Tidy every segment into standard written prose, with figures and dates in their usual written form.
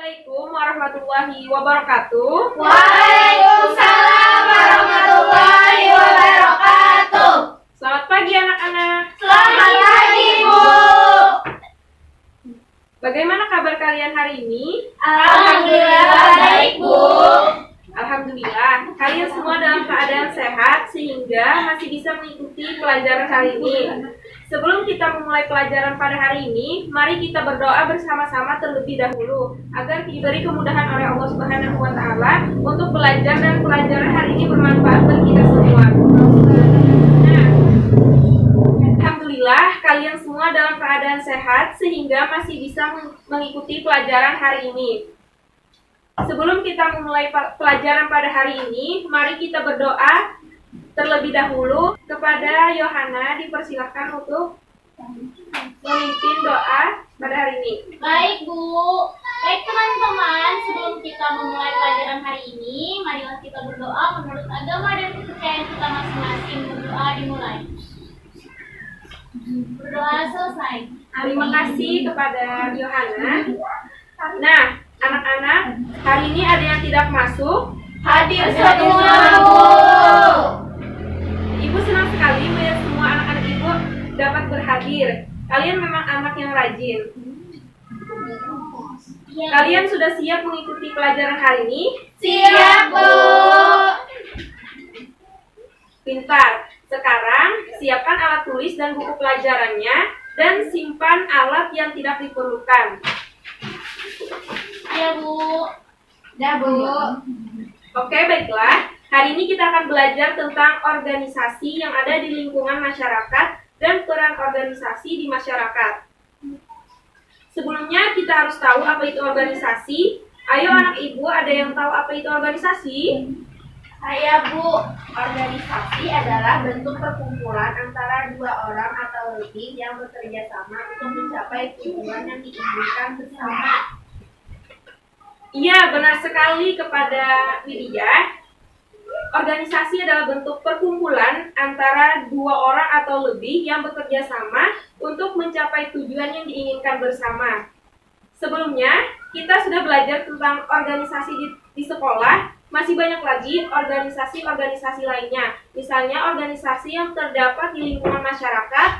Assalamualaikum warahmatullahi wabarakatuh. Waalaikumsalam warahmatullahi wabarakatuh. Selamat pagi anak-anak. Selamat pagi, Bu. Bagaimana kabar kalian hari ini? Alhamdulillah baik, Bu. Alhamdulillah, kalian semua dalam keadaan sehat sehingga masih bisa mengikuti pelajaran hari ini. Sebelum kita memulai pelajaran pada hari ini, mari kita berdoa bersama-sama terlebih dahulu agar diberi kemudahan oleh Allah Subhanahu wa taala untuk belajar dan pelajaran hari ini bermanfaat bagi kita semua. Nah, alhamdulillah kalian semua dalam keadaan sehat sehingga masih bisa mengikuti pelajaran hari ini. Sebelum kita memulai pelajaran pada hari ini, mari kita berdoa terlebih dahulu. Kepada Yohana dipersilakan untuk memimpin doa pada hari ini. Baik, Bu. Baik, teman-teman, sebelum kita memulai pelajaran hari ini, marilah kita berdoa menurut agama dan kepercayaan kita masing-masing. Berdoa dimulai. Berdoa selesai. Terima kasih kepada Yohana. Nah, anak-anak, hari ini ada yang tidak masuk? Hadir semua, Bu. Ibu senang sekali melihat semua anak-anak ibu dapat berhadir. Kalian memang anak yang rajin. Iya, Bu. Kalian sudah siap mengikuti pelajaran hari ini? Siap, Bu. Pintar. Sekarang siapkan alat tulis dan buku pelajarannya dan simpan alat yang tidak diperlukan. Iya, Bu. Ya, Bu. Oke, baiklah. Hari ini kita akan belajar tentang organisasi yang ada di lingkungan masyarakat dan peran organisasi di masyarakat. Sebelumnya kita harus tahu apa itu organisasi. Ayo anak ibu, ada yang tahu apa itu organisasi? Saya, Bu. Organisasi adalah bentuk perkumpulan antara dua orang atau lebih yang bekerja sama untuk mencapai tujuan yang diinginkan bersama. Iya, benar sekali kepada Widya. Organisasi adalah bentuk perkumpulan antara dua orang atau lebih yang bekerja sama untuk mencapai tujuan yang diinginkan bersama. Sebelumnya, kita sudah belajar tentang organisasi di sekolah. Masih banyak lagi organisasi-organisasi lainnya. Misalnya organisasi yang terdapat di lingkungan masyarakat.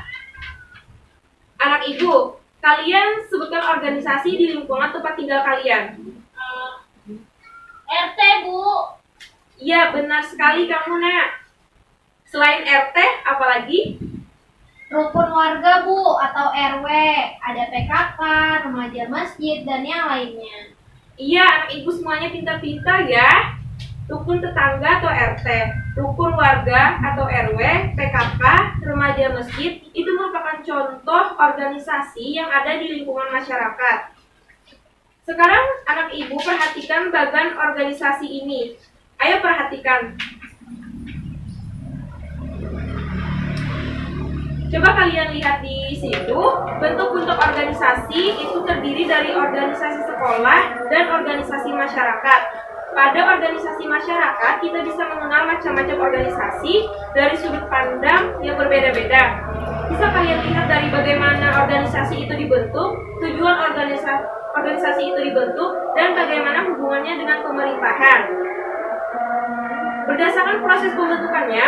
Anak ibu, kalian sebutkan organisasi di lingkungan tempat tinggal kalian. RT, Bu. Iya, benar sekali kamu, Nak. Selain RT, apalagi? Rukun warga, Bu, atau RW. Ada PKK, remaja masjid, dan yang lainnya. Iya, anak ibu semuanya pintar-pintar ya. Rukun tetangga atau RT, rukun warga atau RW, PKK, remaja masjid, itu merupakan contoh organisasi yang ada di lingkungan masyarakat. Sekarang anak ibu perhatikan bagan organisasi ini. Ayo perhatikan. Coba kalian lihat di situ, bentuk-bentuk organisasi itu terdiri dari organisasi sekolah dan organisasi masyarakat. Pada organisasi masyarakat, kita bisa mengenal macam-macam organisasi dari sudut pandang yang berbeda-beda. Bisa kalian lihat dari bagaimana organisasi itu dibentuk, tujuan organisasi itu dibentuk, dan bagaimana hubungannya dengan pemerintahan. Berdasarkan proses pembentukannya,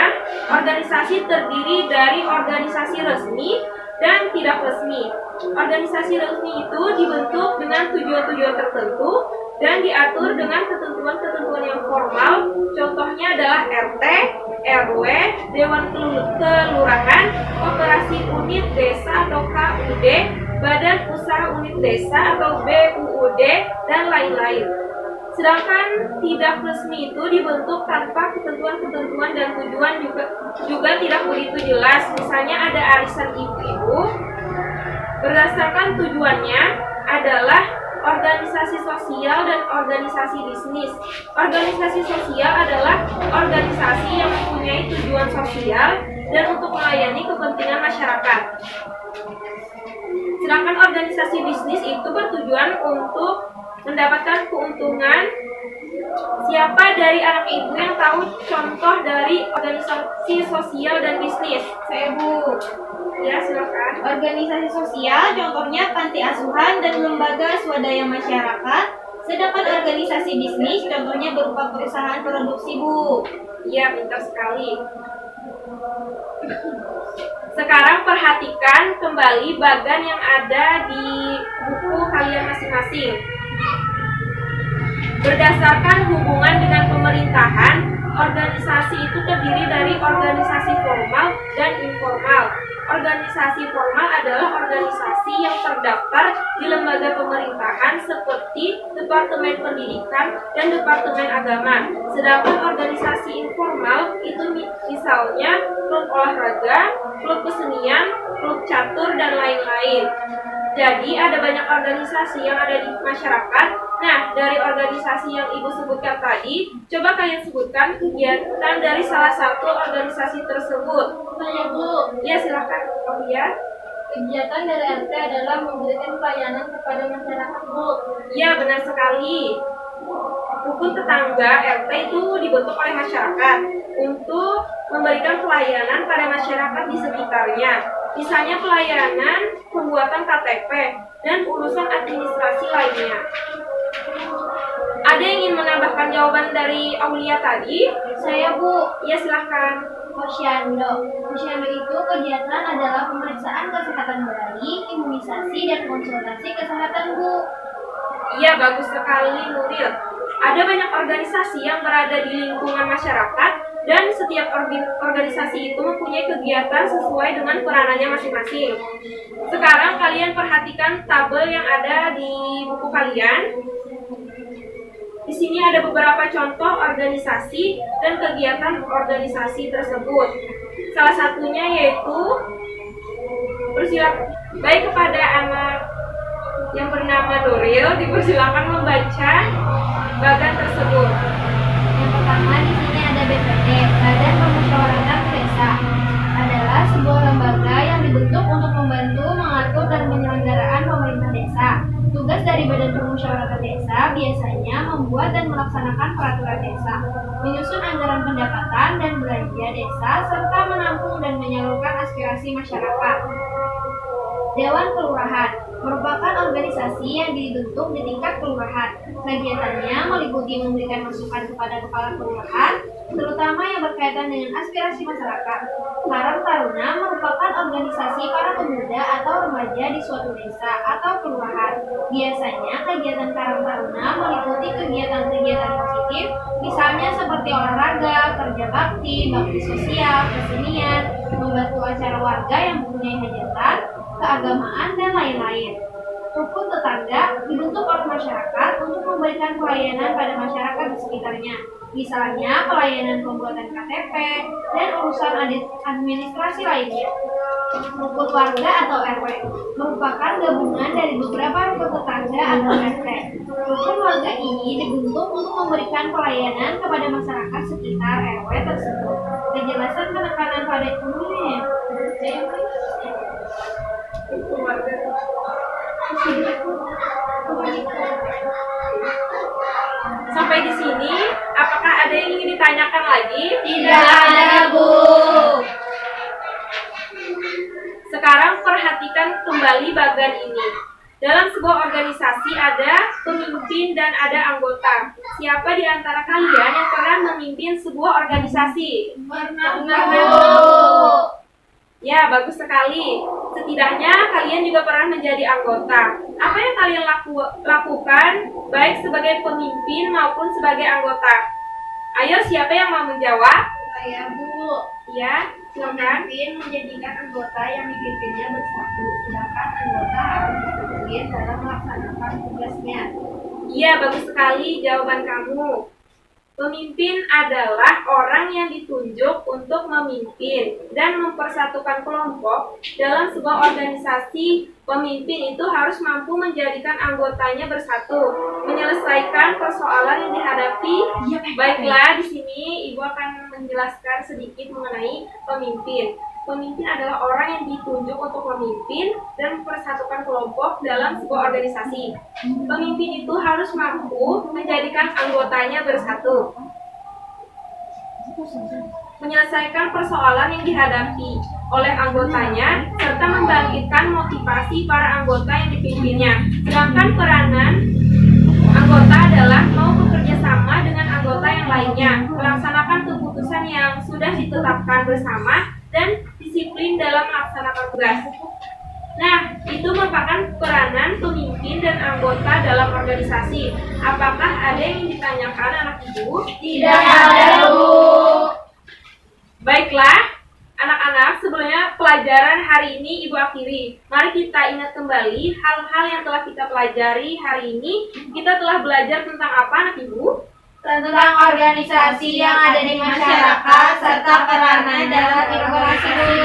organisasi terdiri dari organisasi resmi dan tidak resmi. Organisasi resmi itu dibentuk dengan tujuan-tujuan tertentu dan diatur dengan ketentuan-ketentuan yang formal. Contohnya adalah RT, RW, Dewan Kelurahan, Koperasi Unit Desa atau KUD, Badan Usaha Unit Desa atau BUUD, dan lain-lain. Sedangkan tidak resmi itu dibentuk tanpa ketentuan-ketentuan dan tujuan juga tidak begitu jelas. Misalnya ada arisan ibu-ibu. Berdasarkan tujuannya adalah organisasi sosial dan organisasi bisnis. Organisasi sosial adalah organisasi yang mempunyai tujuan sosial dan untuk melayani kepentingan masyarakat. Sedangkan organisasi bisnis itu bertujuan untuk mendapatkan keuntungan. Siapa dari anak ibu yang tahu contoh dari organisasi sosial dan bisnis? Saya, Bu. Ya, silakan. Organisasi sosial contohnya panti asuhan dan lembaga swadaya masyarakat Sedangkan organisasi bisnis contohnya berupa perusahaan produksi, Bu. Iya, pintar sekali. Sekarang perhatikan kembali bagan yang ada di buku kalian masing-masing. Berdasarkan hubungan dengan pemerintahan, organisasi itu terdiri dari organisasi formal dan informal. Organisasi formal adalah organisasi yang terdaftar di lembaga pemerintahan seperti Departemen Pendidikan dan Departemen Agama. Sedangkan organisasi informal itu misalnya klub olahraga, klub kesenian, klub catur, dan lain-lain. Jadi ada banyak organisasi yang ada di masyarakat. Nah, dari organisasi yang Ibu sebutkan tadi, coba kalian sebutkan kegiatan dari salah satu organisasi tersebut. Saya, Bu. Ya, silakan, Aulia. Kegiatan dari RT adalah memberikan pelayanan kepada masyarakat, Bu. Ya, benar sekali. Rukun tetangga RT itu dibentuk oleh masyarakat untuk memberikan pelayanan pada masyarakat di sekitarnya. Misalnya pelayanan pembuatan KTP dan urusan administrasi lainnya. Ada yang ingin menambahkan jawaban dari Aulia tadi? Saya, Bu. Ya, silahkan. Posyandu. Posyandu itu kegiatan adalah pemeriksaan kesehatan bayi, imunisasi, dan konsultasi kesehatan, Bu. Iya, bagus sekali, Nuril. Ada banyak organisasi yang berada di lingkungan masyarakat dan setiap organisasi itu mempunyai kegiatan sesuai dengan peranannya masing-masing. Sekarang kalian perhatikan tabel yang ada di buku kalian. Di sini ada beberapa contoh organisasi dan kegiatan organisasi tersebut. Salah satunya yaitu baik kepada anak yang bernama Nuril, dipersilakan membaca bagan tersebut. Yang pertama di sini ada BPD, Badan Permusyawaratan Desa. Adalah sebuah lembaga yang dibentuk untuk membantu mengatur dan penyelenggaraan pemerintah desa. Tugas dari Badan Permusyawaratan Desa biasanya membuat dan melaksanakan peraturan desa, menyusun anggaran pendapatan dan belanja desa, serta menampung dan menyalurkan aspirasi masyarakat. Dewan Kelurahan merupakan organisasi yang dibentuk di tingkat kelurahan. Kegiatannya meliputi memberikan masukan kepada kepala kelurahan, terutama yang berkaitan dengan aspirasi masyarakat. Karang Taruna merupakan organisasi para pemuda atau remaja di suatu desa atau kelurahan. Biasanya kegiatan Karang Taruna meliputi kegiatan-kegiatan positif, misalnya seperti olahraga, kerja bakti, bakti sosial, kesenian, membantu acara warga yang mempunyai hajatan, keagamaan, dan lain-lain. Rukun tetangga dibentuk oleh masyarakat untuk memberikan pelayanan pada masyarakat di sekitarnya. Misalnya pelayanan pembuatan KTP dan urusan administrasi lainnya. Rukun warga atau RW merupakan gabungan dari beberapa rukun tetangga atau RT. Rukun warga ini dibentuk untuk memberikan pelayanan kepada masyarakat sekitar RW tersebut. Kejelasan penekanan pada ini. Sampai di sini, apakah ada yang ingin ditanyakan lagi? Tidak ada, Bu. Sekarang perhatikan kembali bagan ini. Dalam sebuah organisasi ada pemimpin dan ada anggota. Siapa di antara kalian yang pernah memimpin sebuah organisasi? Ya, bagus sekali. Setidaknya kalian juga pernah menjadi anggota. Apa yang kalian lakukan baik sebagai pemimpin maupun sebagai anggota? Ayo, siapa yang mau menjawab? Saya, Bu. Ya, silakan. Pemimpin menjadikan anggota yang dipimpinnya bersatu, sedangkan anggota harus disiplin dalam melaksanakan tugasnya. Iya, bagus sekali jawaban kamu. Pemimpin adalah orang yang ditunjuk untuk memimpin dan mempersatukan kelompok. Dalam sebuah organisasi, pemimpin itu harus mampu menjadikan anggotanya bersatu, menyelesaikan persoalan yang dihadapi. Baiklah, di sini Ibu akan menjelaskan sedikit mengenai pemimpin. Pemimpin adalah orang yang ditunjuk untuk memimpin dan mempersatukan kelompok dalam sebuah organisasi. Pemimpin itu harus mampu menjadikan anggotanya bersatu, menyelesaikan persoalan yang dihadapi oleh anggotanya, serta membangkitkan motivasi para anggota yang dipimpinnya. Sedangkan peranan anggota adalah mau bekerja sama dengan anggota yang lainnya, melaksanakan keputusan yang sudah ditetapkan bersama, dan disiplin dalam melaksanakan tugas. Nah, itu merupakan peranan pemimpin dan anggota dalam organisasi. Apakah ada yang ditanyakan anak ibu? Tidak ada, Bu. Baiklah, anak-anak, sebelumnya pelajaran hari ini Ibu akhiri. Mari kita ingat kembali hal-hal yang telah kita pelajari hari ini. Kita telah belajar tentang apa, anak Ibu? Tentang organisasi yang ada di masyarakat serta peranan dalam organisasi.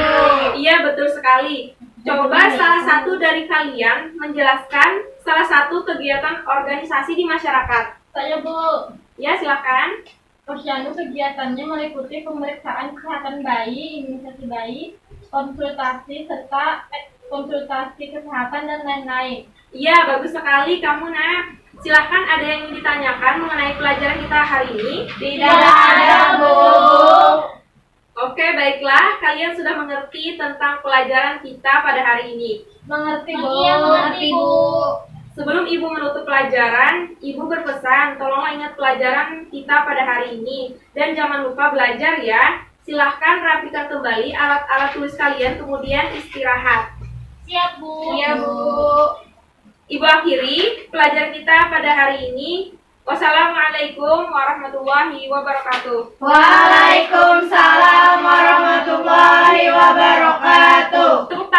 Iya, betul sekali. Coba salah satu dari kalian menjelaskan salah satu kegiatan organisasi di masyarakat. Saya, Bu. Ya, silakan. Posyandu kegiatannya meliputi pemeriksaan kesehatan bayi, imunisasi bayi, konsultasi kesehatan dan lain-lain. Iya, bagus sekali kamu, Nak. Silahkan, ada yang ingin ditanyakan mengenai pelajaran kita hari ini? Tidak ada, Bu. Oke, baiklah. Kalian sudah mengerti tentang pelajaran kita pada hari ini. Mengerti, Bu. Iya, mengerti, Bu. Sebelum Ibu menutup pelajaran, Ibu berpesan, tolonglah ingat pelajaran kita pada hari ini. Dan jangan lupa belajar ya. Silahkan rapikan kembali alat-alat tulis kalian, kemudian istirahat. Siap, Bu. Iya, Bu. Ibu akhiri pelajaran kita pada hari ini. Wassalamualaikum warahmatullahi wabarakatuh. Waalaikumsalam warahmatullahi wabarakatuh. Tepuk